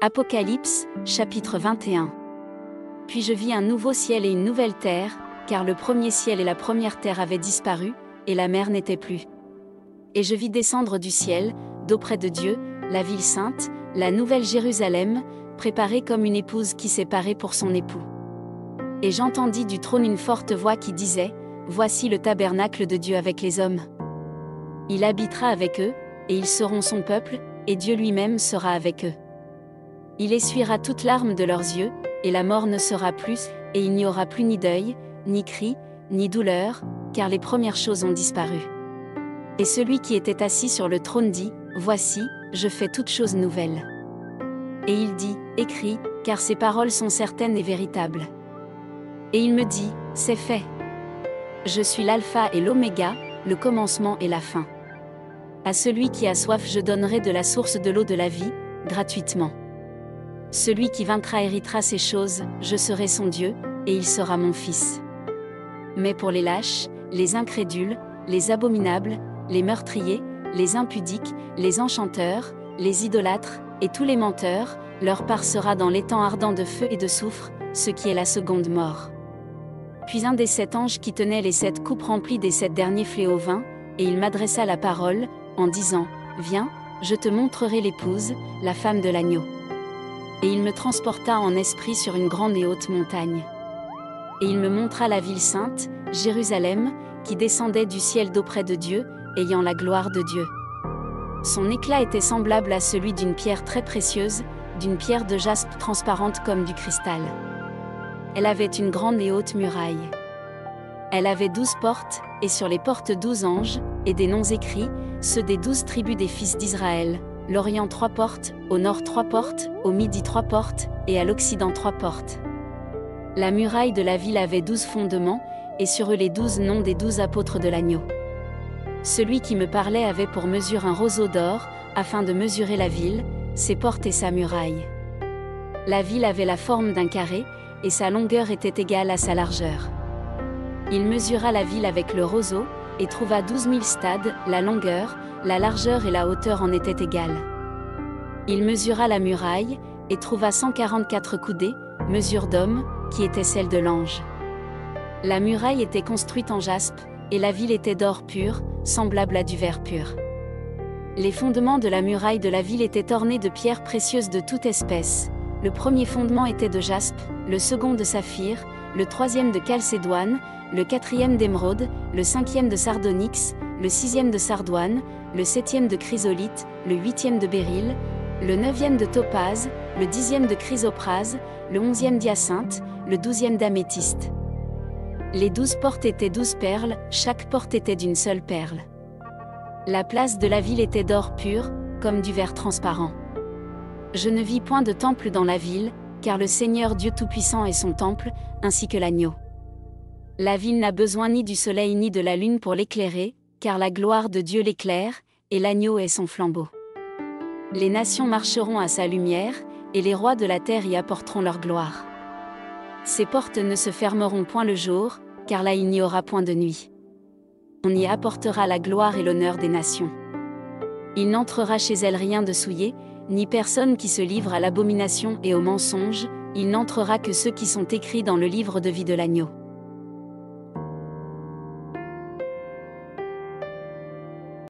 Apocalypse, chapitre 21. Puis je vis un nouveau ciel et une nouvelle terre, car le premier ciel et la première terre avaient disparu, et la mer n'était plus. Et je vis descendre du ciel, d'auprès de Dieu, la ville sainte, la nouvelle Jérusalem, préparée comme une épouse qui s'est parée pour son époux. Et j'entendis du trône une forte voix qui disait, « Voici le tabernacle de Dieu avec les hommes. Il habitera avec eux, et ils seront son peuple, et Dieu lui-même sera avec eux. Il essuiera toute larme de leurs yeux, et la mort ne sera plus, et il n'y aura plus ni deuil, ni cri, ni douleur, car les premières choses ont disparu. Et celui qui était assis sur le trône dit, Voici, je fais toutes choses nouvelles. Et il dit, Écris, car ces paroles sont certaines et véritables. Et il me dit, C'est fait. Je suis l'alpha et l'oméga, le commencement et la fin. À celui qui a soif je donnerai de la source de l'eau de la vie, gratuitement. Celui qui vaincra héritera ces choses, je serai son Dieu, et il sera mon fils. Mais pour les lâches, les incrédules, les abominables, les meurtriers, les impudiques, les enchanteurs, les idolâtres, et tous les menteurs, leur part sera dans l'étang ardent de feu et de soufre, ce qui est la seconde mort. Puis un des 7 anges qui tenaient les 7 coupes remplies des 7 derniers fléaux vint, et il m'adressa la parole, en disant, Viens, je te montrerai l'épouse, la femme de l'agneau. Et il me transporta en esprit sur une grande et haute montagne. Et il me montra la ville sainte, Jérusalem, qui descendait du ciel d'auprès de Dieu, ayant la gloire de Dieu. Son éclat était semblable à celui d'une pierre très précieuse, d'une pierre de jaspe transparente comme du cristal. Elle avait une grande et haute muraille. Elle avait 12 portes, et sur les portes 12 anges, et des noms écrits, ceux des 12 tribus des fils d'Israël, l'Orient 3 portes, au nord 3 portes, au midi 3 portes, et à l'Occident 3 portes. La muraille de la ville avait 12 fondements, et sur eux les 12 noms des 12 apôtres de l'agneau. Celui qui me parlait avait pour mesure un roseau d'or, afin de mesurer la ville, ses portes et sa muraille. La ville avait la forme d'un carré, et sa longueur était égale à sa largeur. Il mesura la ville avec le roseau, et trouva 12 000 stades, la longueur, la largeur et la hauteur en étaient égales. Il mesura la muraille, et trouva 144 coudées, mesure d'homme, qui était celle de l'ange. La muraille était construite en jaspe, et la ville était d'or pur, semblable à du verre pur. Les fondements de la muraille de la ville étaient ornés de pierres précieuses de toute espèce. Le premier fondement était de jaspe, le second de saphir, le troisième de chalcédoine, le quatrième d'émeraude, le cinquième de sardonyx, le sixième de sardoine, le septième de chrysolite, le huitième de béryl, le neuvième de topaze, le 10e de chrysoprase, le 11e d'hyacinthe, le 12e d'améthyste. Les 12 portes étaient 12 perles, chaque porte était d'une seule perle. La place de la ville était d'or pur, comme du verre transparent. Je ne vis point de temple dans la ville, car le Seigneur Dieu Tout-Puissant est son temple, ainsi que l'agneau. La ville n'a besoin ni du soleil ni de la lune pour l'éclairer, car la gloire de Dieu l'éclaire, et l'agneau est son flambeau. Les nations marcheront à sa lumière, et les rois de la terre y apporteront leur gloire. Ses portes ne se fermeront point le jour, car là il n'y aura point de nuit. On y apportera la gloire et l'honneur des nations. Il n'entrera chez elles rien de souillé, ni personne qui se livre à l'abomination et au mensonge, il n'entrera que ceux qui sont écrits dans le livre de vie de l'agneau.